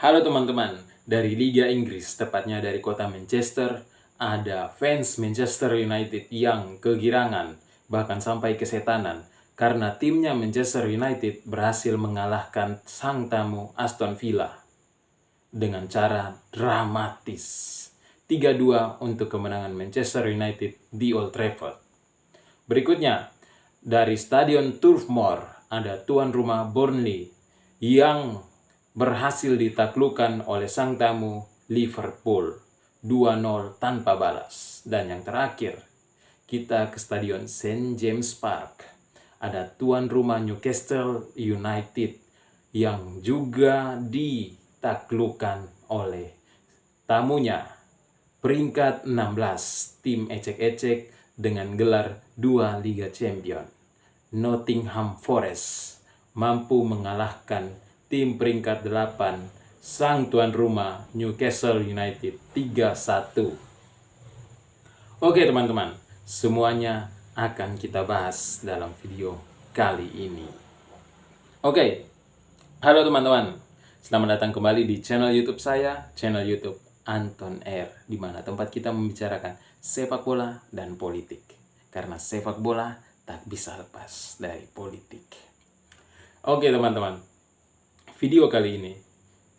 Halo teman-teman, dari Liga Inggris, tepatnya dari kota Manchester, ada fans Manchester United yang kegirangan, bahkan sampai kesetanan, karena timnya Manchester United berhasil mengalahkan sang tamu Aston Villa dengan cara dramatis. 3-2 untuk kemenangan Manchester United di Old Trafford. Berikutnya, dari Stadion Turf Moor, ada tuan rumah Burnley yang berhasil ditaklukkan oleh sang tamu Liverpool 2-0 tanpa balas. Dan yang terakhir, kita ke Stadion St. James Park. Ada tuan rumah Newcastle United yang juga ditaklukkan oleh tamunya peringkat 16 tim ecek-ecek dengan gelar 2 Liga Champion. Nottingham Forest mampu mengalahkan tim peringkat 8 sang tuan rumah Newcastle United 3-1. Oke teman-teman, semuanya akan kita bahas dalam video kali ini. Oke, halo teman-teman. Selamat datang kembali di channel YouTube saya, channel YouTube Anton Air, di mana tempat kita membicarakan sepak bola dan politik. Karena sepak bola tak bisa lepas dari politik. Oke teman-teman, video kali ini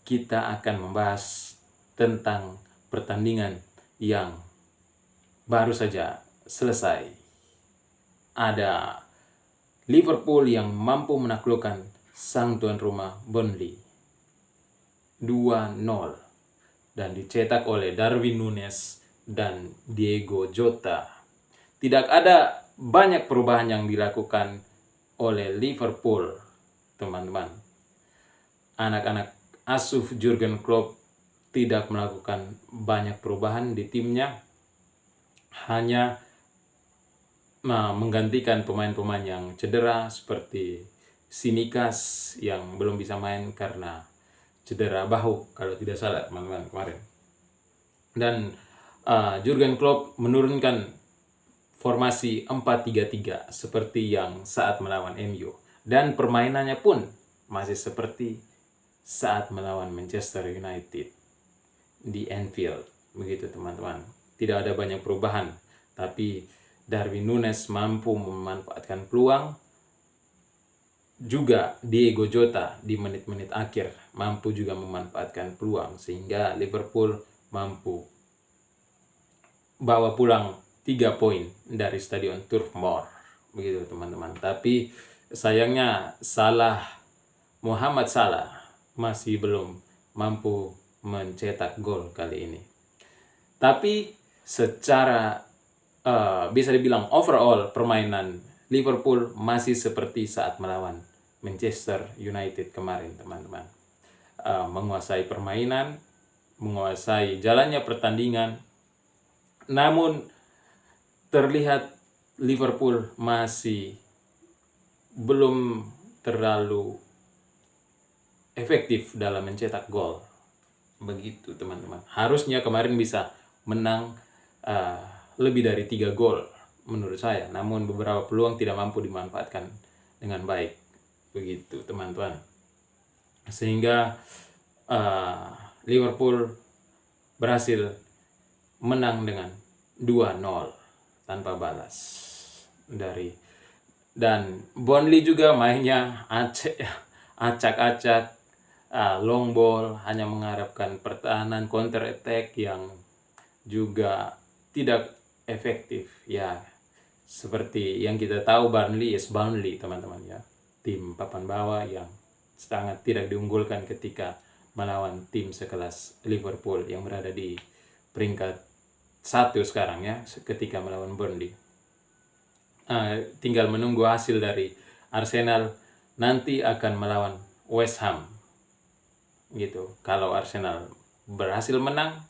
kita akan membahas tentang pertandingan yang baru saja selesai. Ada Liverpool yang mampu menaklukkan sang tuan rumah Burnley 2-0 dan dicetak oleh Darwin Núñez dan Diego Jota. Tidak ada banyak perubahan yang dilakukan oleh Liverpool, teman-teman. Anak-anak asuh Jurgen Klopp tidak melakukan banyak perubahan di timnya, hanya menggantikan pemain-pemain yang cedera seperti Tsimikas yang belum bisa main karena cedera bahu kalau tidak salah teman-teman kemarin. Dan Jurgen Klopp menurunkan formasi 4-3-3 seperti yang saat melawan MU, dan permainannya pun masih seperti saat melawan Manchester United di Anfield. Begitu teman-teman. Tidak ada banyak perubahan, tapi Darwin Núñez mampu memanfaatkan peluang. Juga Diego Jota di menit-menit akhir mampu juga memanfaatkan peluang, sehingga Liverpool mampu bawa pulang 3 poin dari Stadion Turf Moor. Begitu teman-teman. Tapi sayangnya Mohamed Salah masih belum mampu mencetak gol kali ini. Tapi secara bisa dibilang overall permainan Liverpool masih seperti saat melawan Manchester United kemarin teman-teman. Menguasai permainan, menguasai jalannya pertandingan, namun terlihat Liverpool masih belum terlalu efektif dalam mencetak gol. Begitu teman-teman. Harusnya kemarin bisa menang lebih dari 3 gol menurut saya, namun beberapa peluang tidak mampu dimanfaatkan dengan baik. Begitu teman-teman. Sehingga Liverpool berhasil menang dengan 2-0 tanpa balas dan Burnley juga mainnya acak-acak, long ball, hanya mengharapkan pertahanan counter attack yang juga tidak efektif ya. Seperti yang kita tahu, Burnley is Burnley teman-teman ya, tim papan bawah yang sangat tidak diunggulkan ketika melawan tim sekelas Liverpool yang berada di peringkat 1 sekarang ya, ketika melawan Burnley. Tinggal menunggu hasil dari Arsenal nanti akan melawan West Ham gitu. Kalau Arsenal berhasil menang,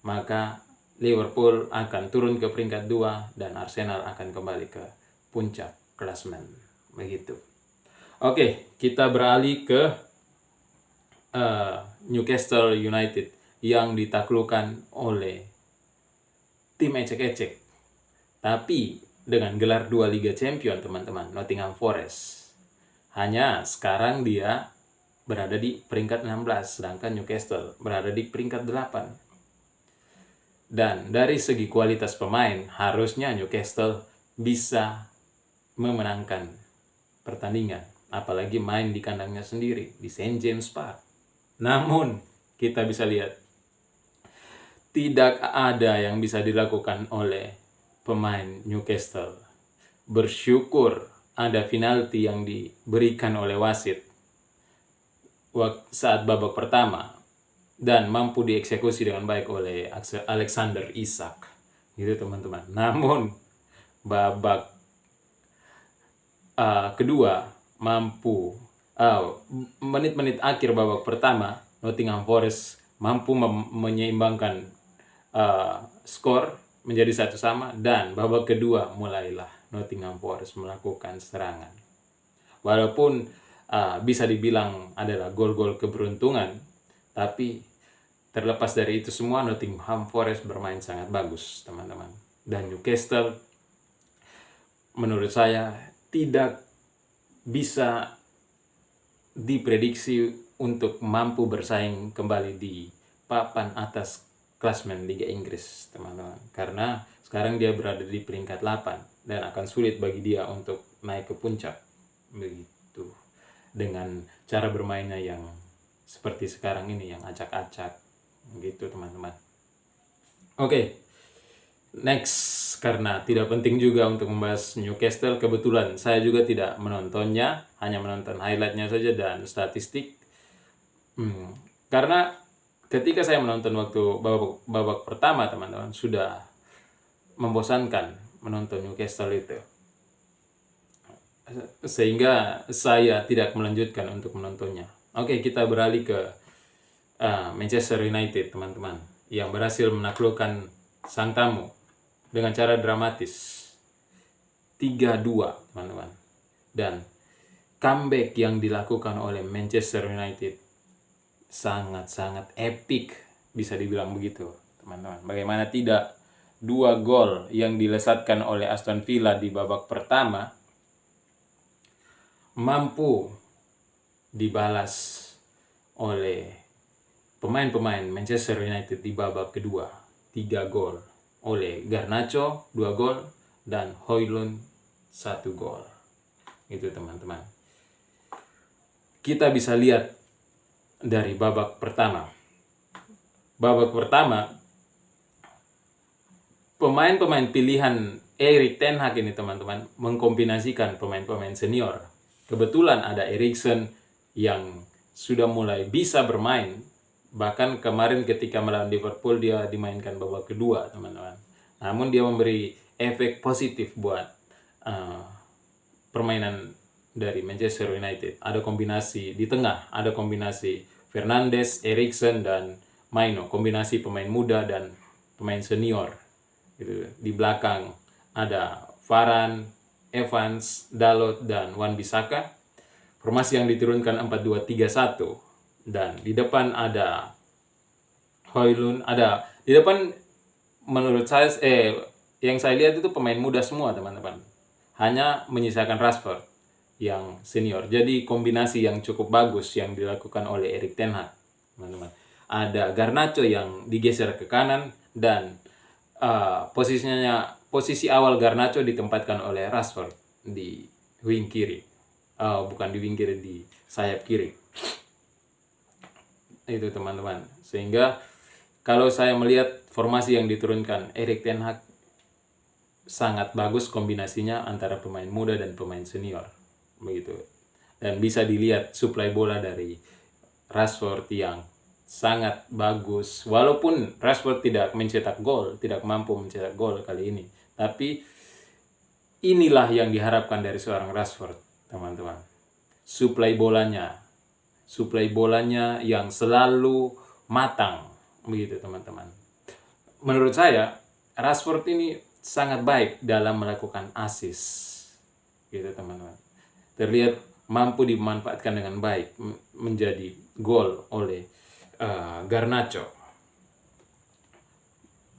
maka Liverpool akan turun ke peringkat 2 dan Arsenal akan kembali ke puncak klasemen. Begitu. Oke, kita beralih ke Newcastle United yang ditaklukkan oleh tim ecek-ecek, tapi dengan gelar 2 Liga Champion teman-teman, Nottingham Forest. Hanya sekarang dia berada di peringkat 16, sedangkan Newcastle berada di peringkat 8. Dan dari segi kualitas pemain, harusnya Newcastle bisa memenangkan pertandingan, apalagi main di kandangnya sendiri, di St. James Park. Namun, kita bisa lihat, tidak ada yang bisa dilakukan oleh pemain Newcastle. Bersyukur ada penalti yang diberikan oleh wasit saat babak pertama dan mampu dieksekusi dengan baik oleh Alexander Isak, gitu teman-teman. Namun babak kedua mampu menit-menit akhir babak pertama, Nottingham Forest mampu menyeimbangkan skor menjadi 1-1, dan babak kedua mulailah Nottingham Forest melakukan serangan. Walaupun bisa dibilang adalah gol-gol keberuntungan, tapi terlepas dari itu semua, Nottingham Forest bermain sangat bagus, teman-teman. Dan Newcastle menurut saya tidak bisa diprediksi untuk mampu bersaing kembali di papan atas klasmen Liga Inggris, teman-teman. Karena sekarang dia berada di peringkat 8 dan akan sulit bagi dia untuk naik ke puncak. Begitu. Dengan cara bermainnya yang seperti sekarang ini, yang acak-acak. Gitu, teman-teman. Oke. Next, karena tidak penting juga untuk membahas Newcastle, kebetulan saya juga tidak menontonnya, hanya menonton highlightnya saja dan statistik. Karena ketika saya menonton waktu babak pertama, teman-teman, sudah membosankan menonton Newcastle itu, sehingga saya tidak melanjutkan untuk menontonnya. Oke, kita beralih ke Manchester United, teman-teman, yang berhasil menaklukkan sang tamu dengan cara dramatis 3-2, teman-teman. Dan comeback yang dilakukan oleh Manchester United sangat-sangat epic, bisa dibilang begitu, teman-teman. Bagaimana tidak, 2 gol yang dilesatkan oleh Aston Villa di babak pertama mampu dibalas oleh pemain-pemain Manchester United di babak kedua. 3 gol oleh Garnacho 2 gol dan Højlund 1 gol. Itu, teman-teman. Kita bisa lihat dari babak pertama. Babak pertama, pemain-pemain pilihan Erik ten Hag ini, teman-teman, mengkombinasikan pemain-pemain senior. Kebetulan ada Eriksen yang sudah mulai bisa bermain. Bahkan kemarin ketika melawan Liverpool dia dimainkan babak kedua, teman-teman. Namun dia memberi efek positif buat permainan dari Manchester United. Ada kombinasi di tengah, ada kombinasi Fernandes, Eriksen, dan Maino. Kombinasi pemain muda dan pemain senior. Gitu. Di belakang ada Varane, Evans, Dalot, dan Wan-Bissaka. Formasi yang diturunkan 4-2-3-1. Dan di depan ada Højlund, ada di depan, menurut saya yang saya lihat itu pemain muda semua, teman-teman. Hanya menyisakan Rashford yang senior. Jadi kombinasi yang cukup bagus yang dilakukan oleh Erik ten Hag, teman-teman. Ada Garnacho yang digeser ke kanan dan posisi awal Garnacho ditempatkan oleh Rashford di wing kiri. Bukan di wing kiri, di sayap kiri. Itu, teman-teman. Sehingga kalau saya melihat formasi yang diturunkan Erik ten Hag sangat bagus kombinasinya antara pemain muda dan pemain senior, begitu. Dan bisa dilihat suplai bola dari Rashford yang sangat bagus. Walaupun Rashford tidak mencetak gol, tidak mampu mencetak gol kali ini, tapi inilah yang diharapkan dari seorang Rashford, teman-teman. Suplai bolanya yang selalu matang, begitu, teman-teman. Menurut saya Rashford ini sangat baik dalam melakukan assist, gitu, teman-teman. Terlihat mampu dimanfaatkan dengan baik menjadi gol oleh Garnacho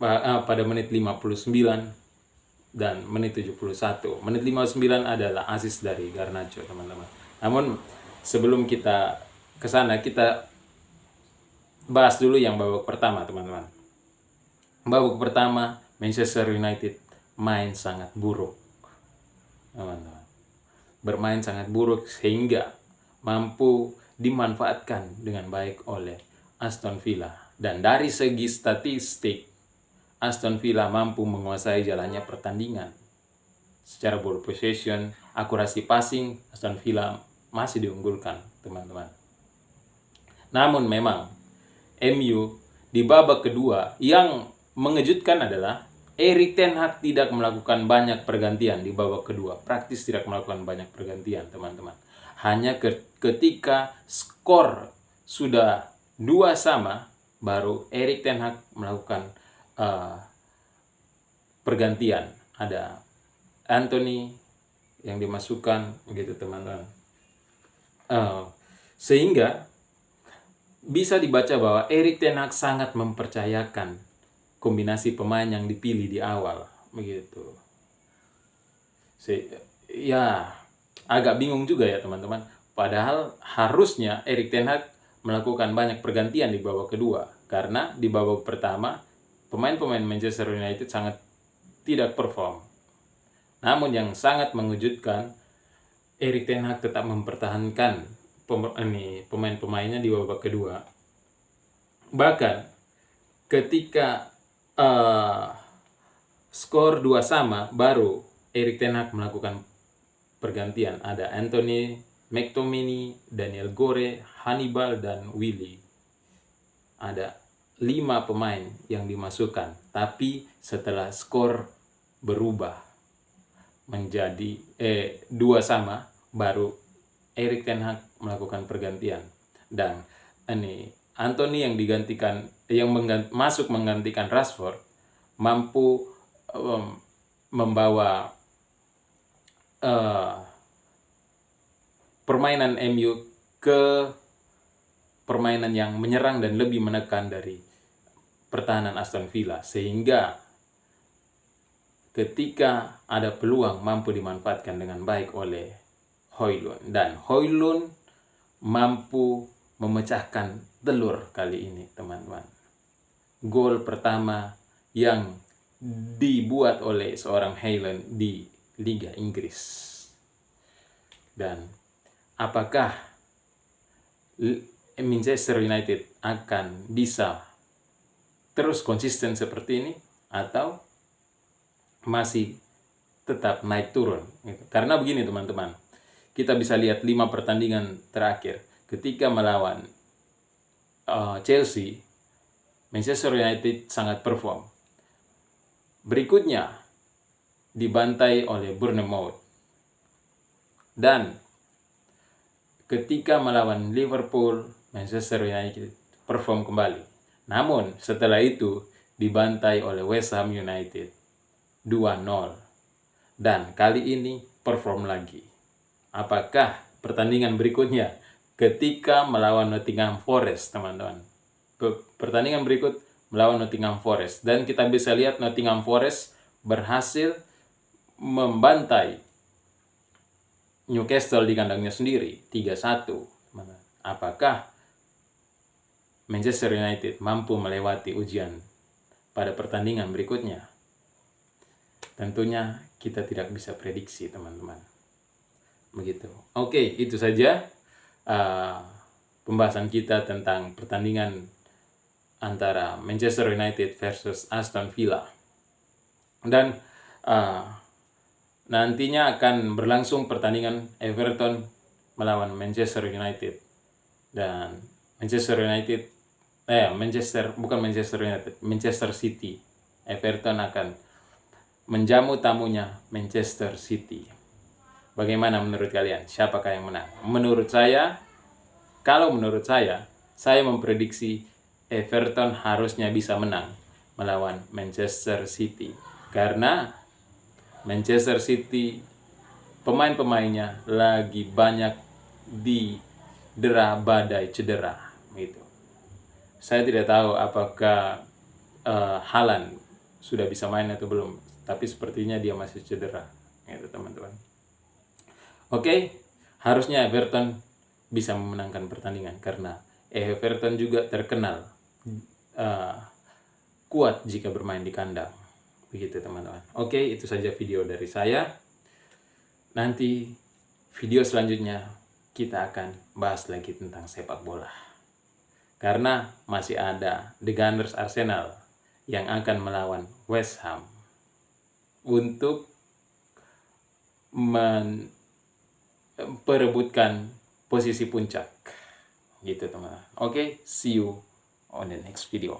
pada menit 59 dan menit 71. Menit 59 adalah assist dari Garnacho, teman-teman. Namun sebelum kita ke sana, kita bahas dulu yang babak pertama, teman-teman. Babak pertama, Manchester United main sangat buruk, teman-teman. Bermain sangat buruk sehingga mampu dimanfaatkan dengan baik oleh Aston Villa. Dan dari segi statistik, Aston Villa mampu menguasai jalannya pertandingan. Secara ball possession, akurasi passing, Aston Villa masih diunggulkan, teman-teman. Namun memang MU di babak kedua yang mengejutkan adalah Erik ten Hag tidak melakukan banyak pergantian di babak kedua. Praktis tidak melakukan banyak pergantian, teman-teman. Hanya ketika skor sudah 2-2, baru Erik ten Hag melakukan pergantian. Ada Anthony yang dimasukkan, begitu, teman-teman. Sehingga bisa dibaca bahwa Erik ten Hag sangat mempercayakan kombinasi pemain yang dipilih di awal, begitu. Ya, agak bingung juga ya, teman-teman. Padahal harusnya Erik ten Hag melakukan banyak pergantian di babak kedua, karena di babak pertama pemain-pemain Manchester United sangat tidak perform. Namun yang sangat mengejutkan, Erik ten Hag tetap mempertahankan pemain-pemainnya di babak kedua. Bahkan ketika skor 2-2, baru Erik ten Hag melakukan pergantian. Ada Anthony, McTominay, Daniel Gore, Hannibal, dan Willy. Ada 5 pemain yang dimasukkan. Tapi setelah skor berubah menjadi 2-2, baru Erik ten Hag melakukan pergantian. Dan Anthony yang masuk menggantikan Rashford mampu membawa permainan MU ke permainan yang menyerang dan lebih menekan dari pertahanan Aston Villa, sehingga ketika ada peluang mampu dimanfaatkan dengan baik oleh Højlund, dan Højlund mampu memecahkan telur kali ini, teman-teman. Gol pertama yang dibuat oleh seorang Højlund di Liga Inggris. Dan apakah Manchester United akan bisa terus konsisten seperti ini, atau masih tetap naik turun? Karena begini, teman-teman, kita bisa lihat 5 pertandingan terakhir. Ketika melawan Chelsea, Manchester United sangat perform. Berikutnya dibantai oleh Bournemouth. Dan ketika melawan Liverpool, Manchester United perform kembali. Namun setelah itu dibantai oleh West Ham United 2-0. Dan kali ini perform lagi. Apakah pertandingan berikutnya ketika melawan Nottingham Forest, teman-teman? Pertandingan berikut melawan Nottingham Forest, dan kita bisa lihat Nottingham Forest berhasil membantai Newcastle di kandangnya sendiri 3-1. Apakah Manchester United mampu melewati ujian pada pertandingan berikutnya? Tentunya kita tidak bisa prediksi, teman-teman. Begitu. Oke, itu saja pembahasan kita tentang pertandingan antara Manchester United versus Aston Villa. Dan nantinya akan berlangsung pertandingan Everton melawan Manchester United. Dan Manchester City. Everton akan menjamu tamunya Manchester City. Bagaimana menurut kalian? Siapakah yang menang? Menurut saya memprediksi Everton harusnya bisa menang melawan Manchester City. Karena Manchester City pemain-pemainnya lagi banyak didera badai cedera gitu. Saya tidak tahu apakah Haaland sudah bisa main atau belum, tapi sepertinya dia masih cedera gitu, teman-teman. Oke, harusnya Everton bisa memenangkan pertandingan, karena Everton juga terkenal kuat jika bermain di kandang. Begitu teman-teman. Oke, itu saja video dari saya. Nanti video selanjutnya kita akan bahas lagi tentang sepak bola. Karena masih ada The Gunners Arsenal yang akan melawan West Ham untuk memperebutkan posisi puncak. Gitu teman-teman. Oke, see you on the next video.